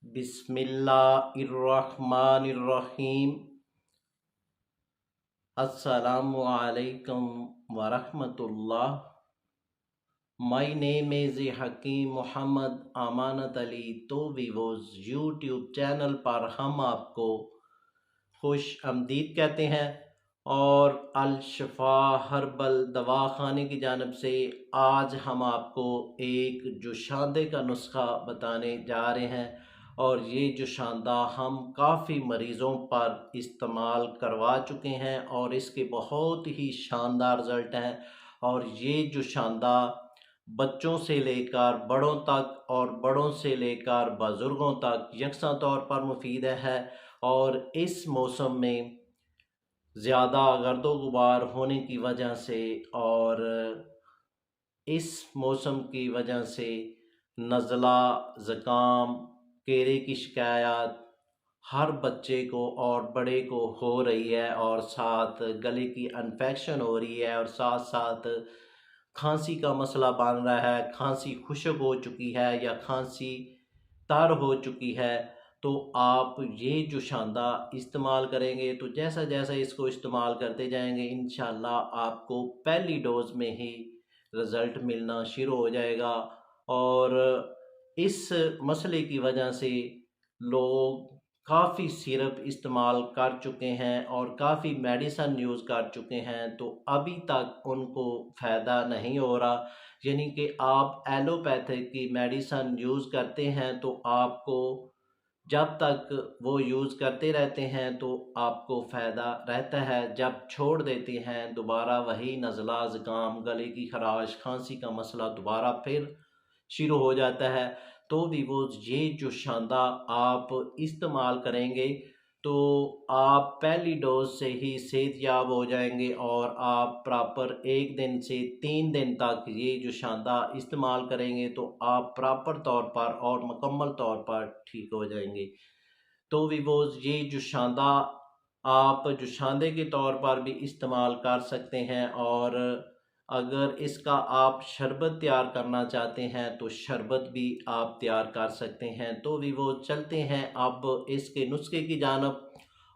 बिस्मिल्लाहिर्रहमानिर्रहीम। अस्सलामु अलैकुम वरहमतुल्लाह। My name is हकीम मोहम्मद अमानत अली। तो वीवोज यूट्यूब चैनल पर हम आपको खुश आमदीद कहते हैं और अल शफा हर्बल दवाखाने की जानिब से आज हम आपको एक जुशांदे का नुस्खा बताने जा रहे हैं और ये जुशांदा हम काफ़ी मरीज़ों पर इस्तेमाल करवा चुके हैं और इसके बहुत ही शानदार रिज़ल्ट हैं। और ये जुशांदा बच्चों से लेकर बड़ों तक और बड़ों से लेकर बुज़ुर्गों तक यकसा तौर पर मुफीद है। और इस मौसम में ज़्यादा गर्दो गुबार होने की वजह से और इस मौसम की वजह से नज़ला, ज़ुकाम, केरे की शिकायत हर बच्चे को और बड़े को हो रही है और साथ गले की इन्फेक्शन हो रही है और साथ साथ खांसी का मसला बन रहा है। खांसी खुश्क हो चुकी है या खांसी तर हो चुकी है। तो आप ये जुशांदा इस्तेमाल करेंगे तो जैसा जैसा इसको इस्तेमाल करते जाएंगे इंशाल्लाह आपको पहली डोज में ही रिज़ल्ट मिलना शुरू हो जाएगा। और इस मसले की वजह से लोग काफ़ी सिरप इस्तेमाल कर चुके हैं और काफ़ी मेडिसन यूज़ कर चुके हैं तो अभी तक उनको फ़ायदा नहीं हो रहा। यानी कि आप एलोपैथिक की मेडिसन यूज़ करते हैं तो आपको जब तक वो यूज़ करते रहते हैं तो आपको फ़ायदा रहता है। जब छोड़ देते हैं दोबारा वही नज़ला, ज़ुकाम, गले की खराश, खांसी का मसला दोबारा फिर शुरू हो जाता है। तो भी वो ये जुशांदा आप इस्तेमाल करेंगे तो आप पहली डोज से ही सेहतयाब हो जाएंगे और आप प्रॉपर 1 दिन से 3 दिन तक ये जुशांदा इस्तेमाल करेंगे तो आप प्रॉपर तौर पर और मुकम्मल तौर पर ठीक हो जाएंगे। तो वीवोज़ ये जुशांदा आप जुशांदे के तौर पर भी इस्तेमाल कर सकते हैं और अगर इसका आप शरबत तैयार करना चाहते हैं तो शरबत भी आप तैयार कर सकते हैं। तो वीवो चलते हैं अब इसके नुस्खे की जानब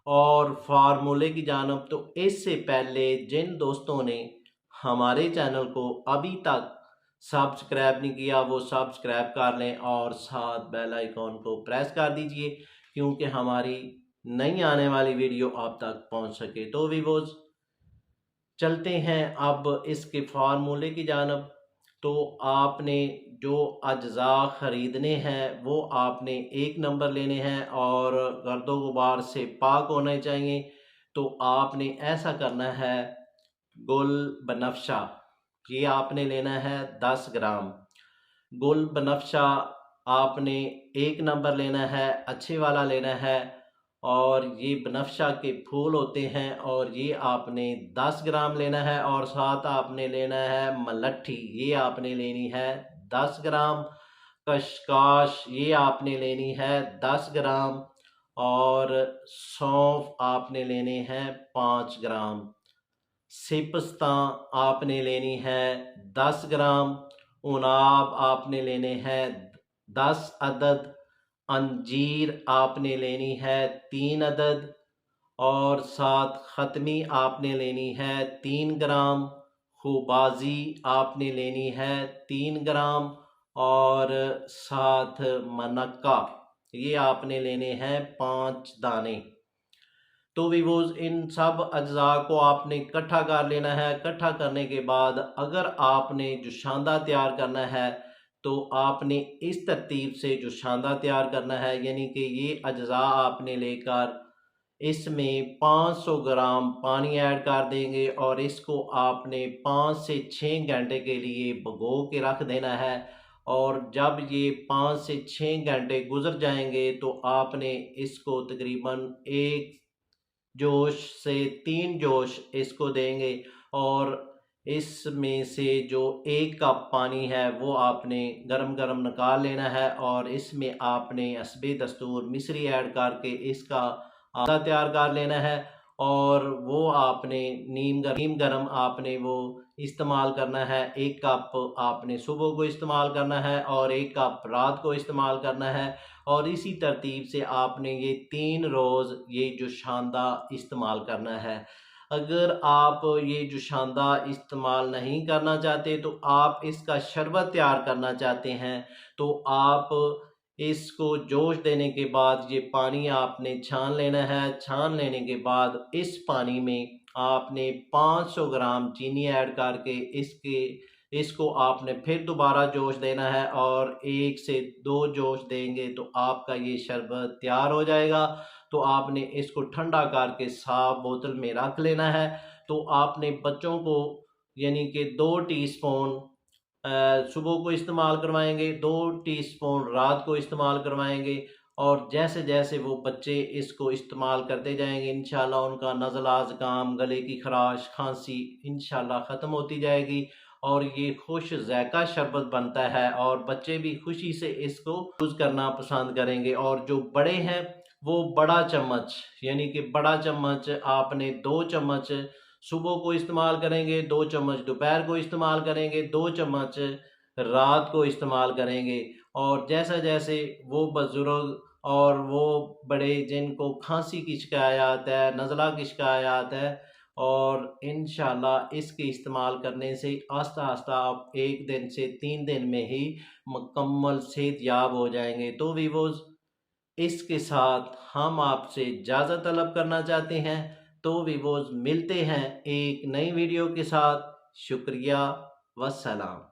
और फार्मूले की जानब। तो इससे पहले जिन दोस्तों ने हमारे चैनल को अभी तक सब्सक्राइब नहीं किया वो सब्सक्राइब कर लें और साथ बेल आइकॉन को प्रेस कर दीजिए क्योंकि हमारी नई आने वाली वीडियो आप तक पहुंच सके। तो वीवोज़ चलते हैं अब इसके फार्मूले की जानब। तो आपने जो अज्जा ख़रीदने हैं वो आपने 1 नंबर लेने हैं और गर्दो गुबार से पाक होने चाहिए। तो आपने ऐसा करना है, गुल बनफशा ये आपने लेना है 10 ग्राम। गुल बनफशा आपने 1 नंबर लेना है, अच्छे वाला लेना है। और ये बनफशा के फूल होते हैं और ये आपने 10 ग्राम लेना है। और साथ आपने लेना है मलट्ठी, ये आपने लेनी है 10 ग्राम। कशकाश ये आपने लेनी है 10 ग्राम। और सौंफ आपने लेने हैं 5 ग्राम। सिपस्ता आपने लेनी है 10 ग्राम। उनाब आपने लेने हैं 10 अदद। अंजीर आपने लेनी है 3 अदद। और साथ ख़त्मी आपने लेनी है 3 ग्राम। खुबाजी आपने लेनी है 3 ग्राम। और साथ मनक्का ये आपने लेने हैं 5 दाने। तो वीवोज़ इन सब अज्जा को आपने इकट्ठा कर लेना है। इकट्ठा करने के बाद अगर आपने जुशांदा तैयार करना है तो आपने इस तरतीब से जुशांदा तैयार करना है। यानी कि ये अज्जा आपने लेकर इसमें 500 ग्राम पानी ऐड कर देंगे और इसको आपने 5 से 6 घंटे के लिए भिगो के रख देना है। और जब ये 5 से 6 घंटे गुजर जाएंगे तो आपने इसको तकरीबन 1 जोश से 3 जोश इसको देंगे। और इसमें से जो 1 कप पानी है वो आपने गरम गरम निकाल लेना है और इसमें आपने हस्बे दस्तूर मिश्री ऐड करके इसका आटा तैयार कर लेना है। और वो आपने नीम गरम आपने वो इस्तेमाल करना है। 1 कप आपने सुबह को इस्तेमाल करना है और 1 कप रात को इस्तेमाल करना है। اور اسی ترتیب سے آپ نے یہ 3 روز یہ جوشاندہ استعمال کرنا ہے۔ اگر آپ یہ جوشاندہ استعمال نہیں کرنا چاہتے تو آپ اس کا شربت تیار کرنا چاہتے ہیں تو آپ اس کو جوش دینے کے بعد یہ پانی آپ نے چھان لینا ہے۔ چھان لینے کے بعد اس پانی میں آپ نے 500 گرام چینی ایڈ کر کے اس کو آپ نے پھر دوبارہ جوش دینا ہے، اور 1 سے 2 جوش دیں گے تو آپ کا یہ شربت تیار ہو جائے گا۔ تو آپ نے اس کو ٹھنڈا کر کے صاف بوتل میں رکھ لینا ہے۔ تو آپ نے بچوں کو یعنی کہ 2 ٹی سپون صبح کو استعمال کروائیں گے، 2 ٹی سپون رات کو استعمال کروائیں گے، اور جیسے جیسے وہ بچے اس کو استعمال کرتے جائیں گے انشاءاللہ ان کا نزلہ زکام، گلے کی خراش، کھانسی انشاءاللہ ختم ہوتی جائے گی، اور یہ خوش ذائقہ شربت بنتا ہے اور بچے بھی خوشی سے اس کو یوز کرنا پسند کریں گے۔ اور جو بڑے ہیں وہ بڑا چمچ یعنی کہ بڑا چمچ آپ نے 2 چمچ صبح کو استعمال کریں گے، 2 چمچ دوپہر کو استعمال کریں گے، 2 چمچ رات کو استعمال کریں گے۔ اور جیسا جیسے وہ بزرگ اور وہ بڑے جن کو کھانسی کی شکایات ہے، نزلہ کی شکایات ہے، اور انشاءاللہ اس کے استعمال کرنے سے آہستہ آہستہ آپ 1 دن سے 3 دن میں ہی مکمل صحت یاب ہو جائیں گے۔ تو ویوز اس کے ساتھ ہم آپ سے اجازت طلب کرنا چاہتے ہیں۔ تو ویوز ملتے ہیں ایک نئی ویڈیو کے ساتھ۔ شکریہ، والسلام۔